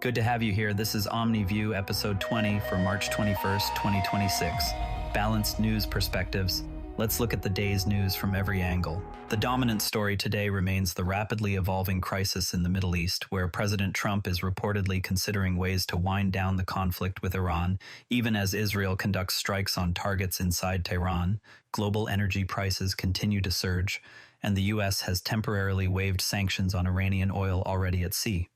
Good to have you here. This is OmniView, episode 20 for March 21st, 2026. Balanced news perspectives. Let's look at the day's news from every angle. The dominant story today remains the rapidly evolving crisis in the Middle East, where President Trump is reportedly considering ways to wind down the conflict with Iran, even as Israel conducts strikes on targets inside Tehran. Global energy prices continue to surge, and the U.S. has temporarily waived sanctions on Iranian oil already at sea.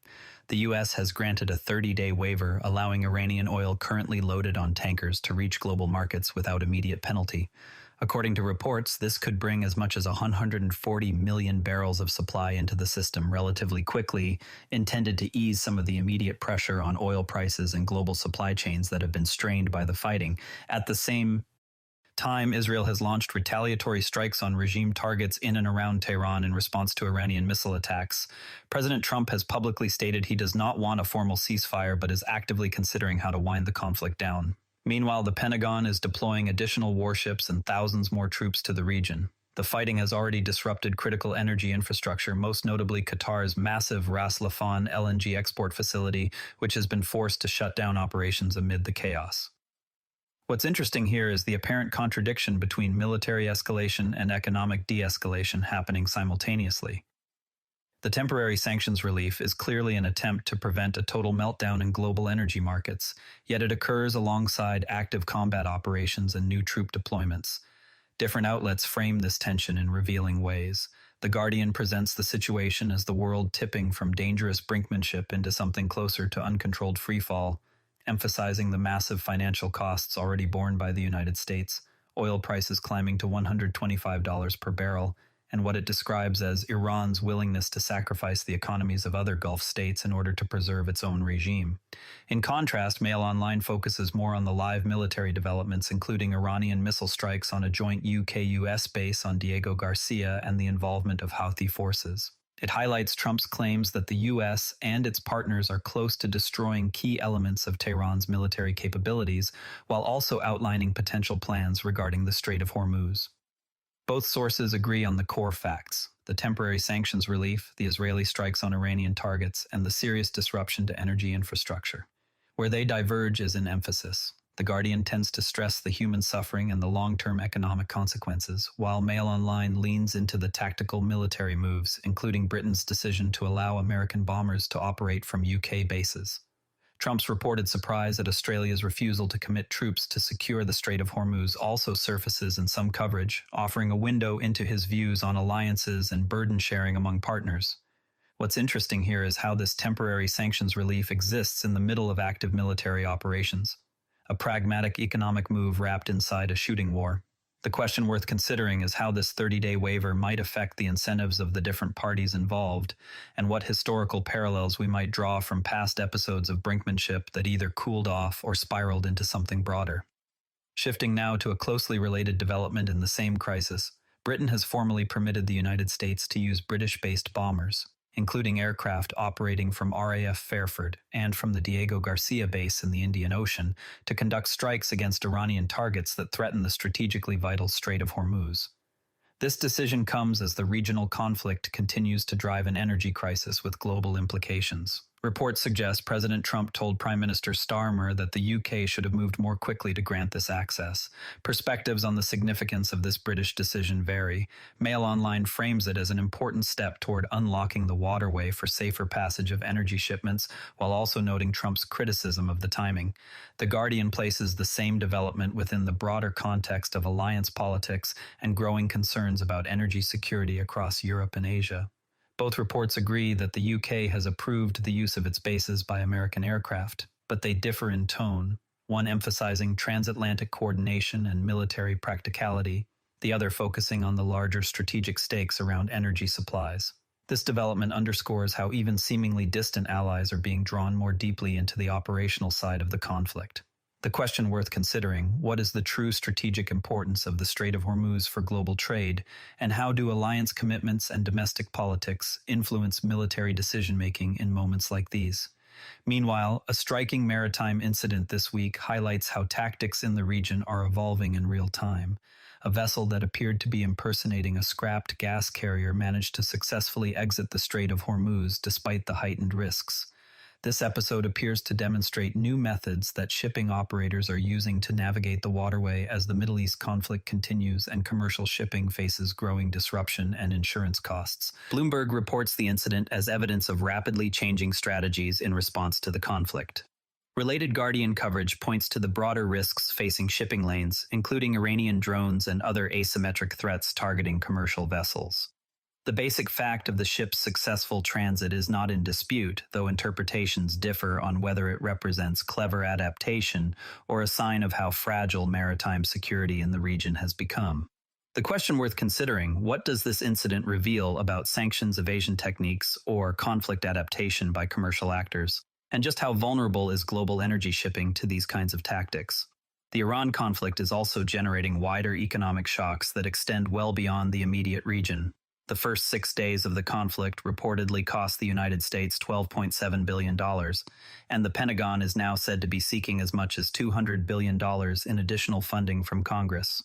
The U.S. has granted a 30-day waiver, allowing Iranian oil currently loaded on tankers to reach global markets without immediate penalty. According to reports, this could bring as much as 140 million barrels of supply into the system relatively quickly, intended to ease some of the immediate pressure on oil prices and global supply chains that have been strained by the fighting. At the same time, Israel has launched retaliatory strikes on regime targets in and around Tehran in response to Iranian missile attacks. President Trump has publicly stated he does not want a formal ceasefire but is actively considering how to wind the conflict down. Meanwhile, the Pentagon is deploying additional warships and thousands more troops to the region. The fighting has already disrupted critical energy infrastructure, most notably Qatar's massive Ras Laffan LNG export facility, which has been forced to shut down operations amid the chaos. What's interesting here is the apparent contradiction between military escalation and economic de-escalation happening simultaneously. The temporary sanctions relief is clearly an attempt to prevent a total meltdown in global energy markets, yet it occurs alongside active combat operations and new troop deployments. Different outlets frame this tension in revealing ways. The Guardian presents the situation as the world tipping from dangerous brinkmanship into something closer to uncontrolled freefall, emphasizing the massive financial costs already borne by the United States, oil prices climbing to $125 per barrel, and what it describes as Iran's willingness to sacrifice the economies of other Gulf states in order to preserve its own regime. In contrast, Mail Online focuses more on the live military developments, including Iranian missile strikes on a joint UK-US base on Diego Garcia and the involvement of Houthi forces. It highlights Trump's claims that the U.S. and its partners are close to destroying key elements of Tehran's military capabilities, while also outlining potential plans regarding the Strait of Hormuz. Both sources agree on the core facts: the temporary sanctions relief, the Israeli strikes on Iranian targets, and the serious disruption to energy infrastructure. Where they diverge is in emphasis. The Guardian tends to stress the human suffering and the long-term economic consequences, while Mail Online leans into the tactical military moves, including Britain's decision to allow American bombers to operate from UK bases. Trump's reported surprise at Australia's refusal to commit troops to secure the Strait of Hormuz also surfaces in some coverage, offering a window into his views on alliances and burden sharing among partners. What's interesting here is how this temporary sanctions relief exists in the middle of active military operations, a pragmatic economic move wrapped inside a shooting war. The question worth considering is how this 30-day waiver might affect the incentives of the different parties involved, and what historical parallels we might draw from past episodes of brinkmanship that either cooled off or spiraled into something broader. Shifting now to a closely related development in the same crisis, Britain has formally permitted the United States to use British-based bombers, including aircraft operating from RAF Fairford and from the Diego Garcia base in the Indian Ocean, to conduct strikes against Iranian targets that threaten the strategically vital Strait of Hormuz. This decision comes as the regional conflict continues to drive an energy crisis with global implications. Reports suggest President Trump told Prime Minister Starmer that the UK should have moved more quickly to grant this access. Perspectives on the significance of this British decision vary. Mail Online frames it as an important step toward unlocking the waterway for safer passage of energy shipments, while also noting Trump's criticism of the timing. The Guardian places the same development within the broader context of alliance politics and growing concerns about energy security across Europe and Asia. Both reports agree that the UK has approved the use of its bases by American aircraft, but they differ in tone, one emphasizing transatlantic coordination and military practicality, the other focusing on the larger strategic stakes around energy supplies. This development underscores how even seemingly distant allies are being drawn more deeply into the operational side of the conflict. The question worth considering: what is the true strategic importance of the Strait of Hormuz for global trade, and how do alliance commitments and domestic politics influence military decision-making in moments like these? Meanwhile, a striking maritime incident this week highlights how tactics in the region are evolving in real time. A vessel that appeared to be impersonating a scrapped gas carrier managed to successfully exit the Strait of Hormuz despite the heightened risks. This episode appears to demonstrate new methods that shipping operators are using to navigate the waterway as the Middle East conflict continues and commercial shipping faces growing disruption and insurance costs. Bloomberg reports the incident as evidence of rapidly changing strategies in response to the conflict. Related Guardian coverage points to the broader risks facing shipping lanes, including Iranian drones and other asymmetric threats targeting commercial vessels. The basic fact of the ship's successful transit is not in dispute, though interpretations differ on whether it represents clever adaptation or a sign of how fragile maritime security in the region has become. The question worth considering: what does this incident reveal about sanctions evasion techniques or conflict adaptation by commercial actors? And just how vulnerable is global energy shipping to these kinds of tactics? The Iran conflict is also generating wider economic shocks that extend well beyond the immediate region. The first 6 days of the conflict reportedly cost the United States $12.7 billion, and the Pentagon is now said to be seeking as much as $200 billion in additional funding from Congress.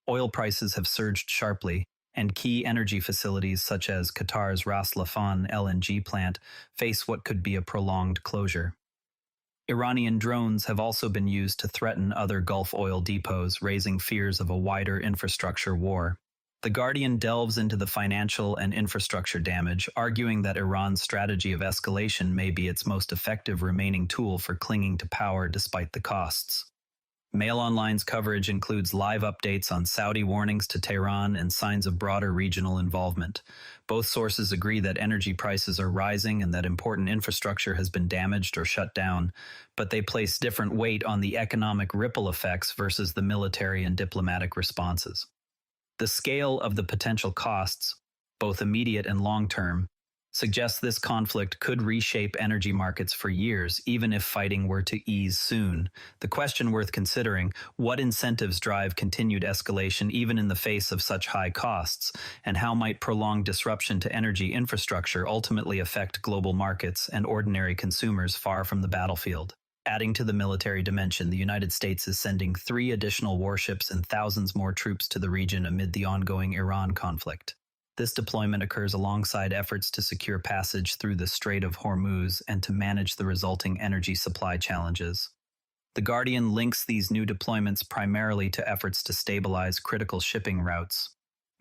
Oil prices have surged sharply, and key energy facilities such as Qatar's Ras Laffan LNG plant face what could be a prolonged closure. Iranian drones have also been used to threaten other Gulf oil depots, raising fears of a wider infrastructure war. The Guardian delves into the financial and infrastructure damage, arguing that Iran's strategy of escalation may be its most effective remaining tool for clinging to power despite the costs. Mail Online's coverage includes live updates on Saudi warnings to Tehran and signs of broader regional involvement. Both sources agree that energy prices are rising and that important infrastructure has been damaged or shut down, but they place different weight on the economic ripple effects versus the military and diplomatic responses. The scale of the potential costs, both immediate and long-term, suggests this conflict could reshape energy markets for years, even if fighting were to ease soon. The question worth considering: what incentives drive continued escalation even in the face of such high costs, and how might prolonged disruption to energy infrastructure ultimately affect global markets and ordinary consumers far from the battlefield? Adding to the military dimension, the United States is sending 3 additional warships and thousands more troops to the region amid the ongoing Iran conflict. This deployment occurs alongside efforts to secure passage through the Strait of Hormuz and to manage the resulting energy supply challenges. The Guardian links these new deployments primarily to efforts to stabilize critical shipping routes.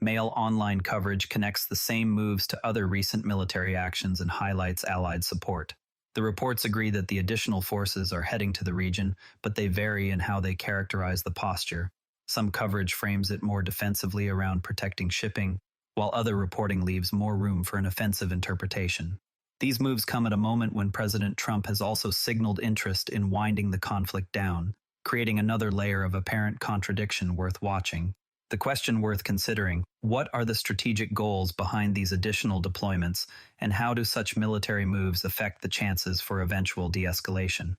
Mail Online coverage connects the same moves to other recent military actions and highlights allied support. The reports agree that the additional forces are heading to the region, but they vary in how they characterize the posture. Some coverage frames it more defensively around protecting shipping, while other reporting leaves more room for an offensive interpretation. These moves come at a moment when President Trump has also signaled interest in winding the conflict down, creating another layer of apparent contradiction worth watching. The question worth considering: what are the strategic goals behind these additional deployments, and how do such military moves affect the chances for eventual de-escalation?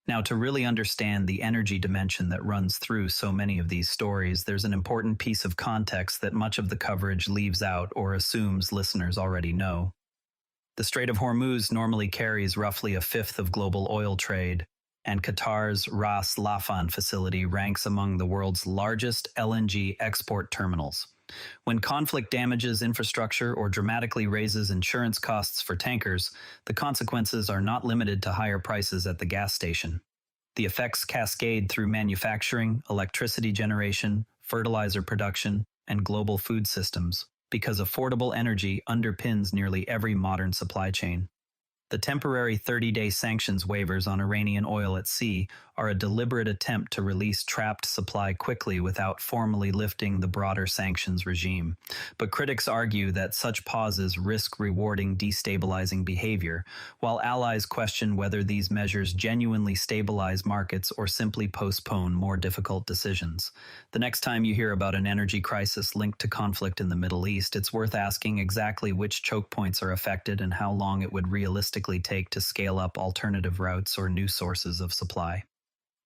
Now, to really understand the energy dimension that runs through so many of these stories, there's an important piece of context that much of the coverage leaves out or assumes listeners already know. The Strait of Hormuz normally carries roughly a fifth of global oil trade, and Qatar's Ras Laffan facility ranks among the world's largest LNG export terminals. When conflict damages infrastructure or dramatically raises insurance costs for tankers, the consequences are not limited to higher prices at the gas station. The effects cascade through manufacturing, electricity generation, fertilizer production, and global food systems, because affordable energy underpins nearly every modern supply chain. The temporary 30-day sanctions waivers on Iranian oil at sea are a deliberate attempt to release trapped supply quickly without formally lifting the broader sanctions regime. But critics argue that such pauses risk rewarding destabilizing behavior, while allies question whether these measures genuinely stabilize markets or simply postpone more difficult decisions. The next time you hear about an energy crisis linked to conflict in the Middle East, it's worth asking exactly which choke points are affected and how long it would realistically take to scale up alternative routes or new sources of supply.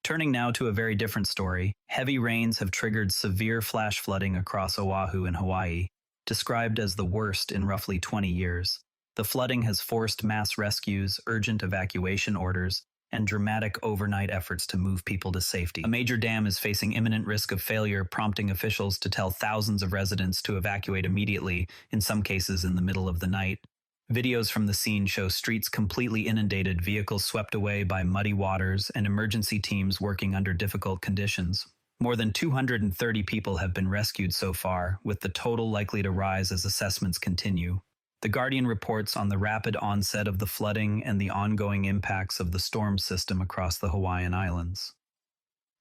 Turning now to a very different story, heavy rains have triggered severe flash flooding across Oahu in Hawaii, described as the worst in roughly 20 years. The flooding has forced mass rescues, urgent evacuation orders, and dramatic overnight efforts to move people to safety. A major dam is facing imminent risk of failure, prompting officials to tell thousands of residents to evacuate immediately, in some cases in the middle of the night. Videos from the scene show streets completely inundated, vehicles swept away by muddy waters, and emergency teams working under difficult conditions. More than 230 people have been rescued so far, with the total likely to rise as assessments continue. The Guardian reports on the rapid onset of the flooding and the ongoing impacts of the storm system across the Hawaiian Islands.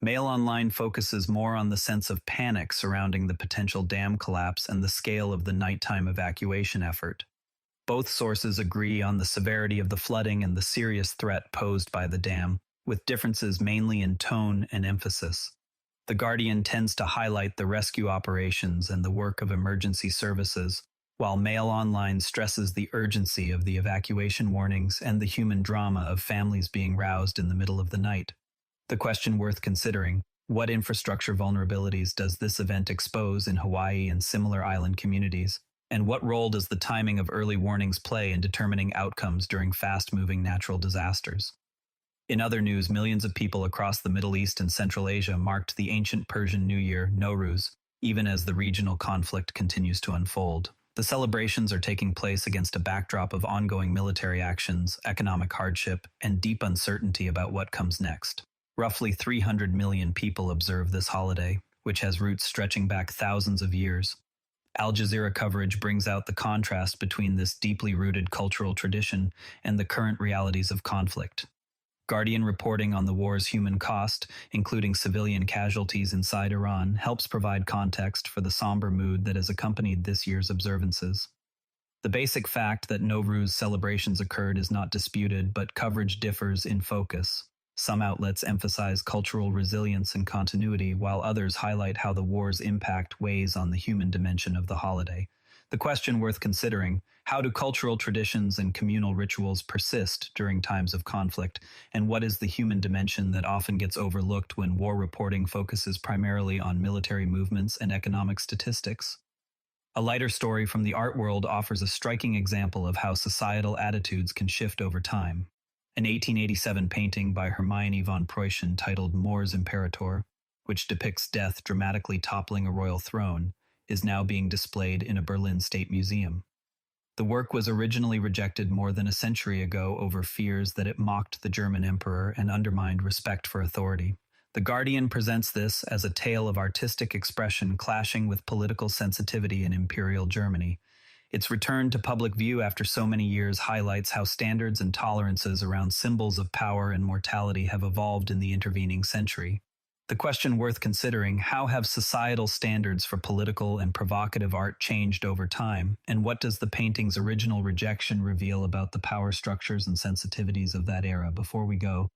Mail Online focuses more on the sense of panic surrounding the potential dam collapse and the scale of the nighttime evacuation effort. Both sources agree on the severity of the flooding and the serious threat posed by the dam, with differences mainly in tone and emphasis. The Guardian tends to highlight the rescue operations and the work of emergency services, while Mail Online stresses the urgency of the evacuation warnings and the human drama of families being roused in the middle of the night. The question worth considering: what infrastructure vulnerabilities does this event expose in Hawaii and similar island communities? And what role does the timing of early warnings play in determining outcomes during fast-moving natural disasters? In other news, millions of people across the Middle East and Central Asia marked the ancient Persian New Year, Nowruz, even as the regional conflict continues to unfold. The celebrations are taking place against a backdrop of ongoing military actions, economic hardship, and deep uncertainty about what comes next. Roughly 300 million people observe this holiday, which has roots stretching back thousands of years. Al Jazeera coverage brings out the contrast between this deeply rooted cultural tradition and the current realities of conflict. Guardian reporting on the war's human cost, including civilian casualties inside Iran, helps provide context for the somber mood that has accompanied this year's observances. The basic fact that Nowruz celebrations occurred is not disputed, but coverage differs in focus. Some outlets emphasize cultural resilience and continuity, while others highlight how the war's impact weighs on the human dimension of the holiday. The question worth considering: how do cultural traditions and communal rituals persist during times of conflict, and what is the human dimension that often gets overlooked when war reporting focuses primarily on military movements and economic statistics? A lighter story from the art world offers a striking example of how societal attitudes can shift over time. An 1887 painting by Hermione von Preußen titled Mors Imperator, which depicts death dramatically toppling a royal throne, is now being displayed in a Berlin State Museum. The work was originally rejected more than a century ago over fears that it mocked the German emperor and undermined respect for authority. The Guardian presents this as a tale of artistic expression clashing with political sensitivity in Imperial Germany. Its return to public view after so many years highlights how standards and tolerances around symbols of power and mortality have evolved in the intervening century. The question worth considering: how have societal standards for political and provocative art changed over time, and what does the painting's original rejection reveal about the power structures and sensitivities of that era? Before we go,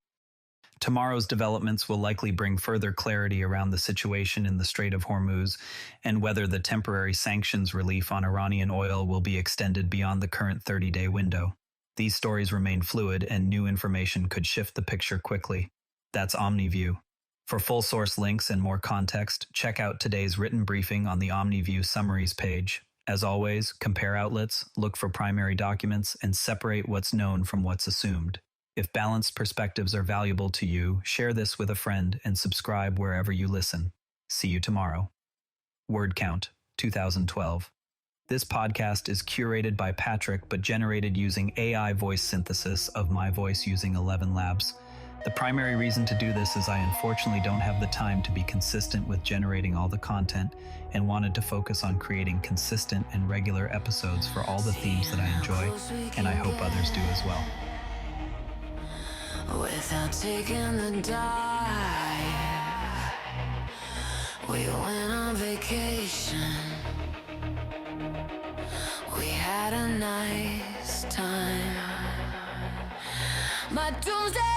tomorrow's developments will likely bring further clarity around the situation in the Strait of Hormuz and whether the temporary sanctions relief on Iranian oil will be extended beyond the current 30-day window. These stories remain fluid, and new information could shift the picture quickly. That's OmniView. For full source links and more context, check out today's written briefing on the OmniView Summaries page. As always, compare outlets, look for primary documents, and separate what's known from what's assumed. If balanced perspectives are valuable to you, share this with a friend and subscribe wherever you listen. See you tomorrow. Word count, 2012. This podcast is curated by Patrick but generated using AI voice synthesis of my voice using ElevenLabs. The primary reason to do this is I unfortunately don't have the time to be consistent with generating all the content and wanted to focus on creating consistent and regular episodes for all the themes that I enjoy, and I hope others do as well. Without taking the dive, we went on vacation. We had a nice time. My doomsday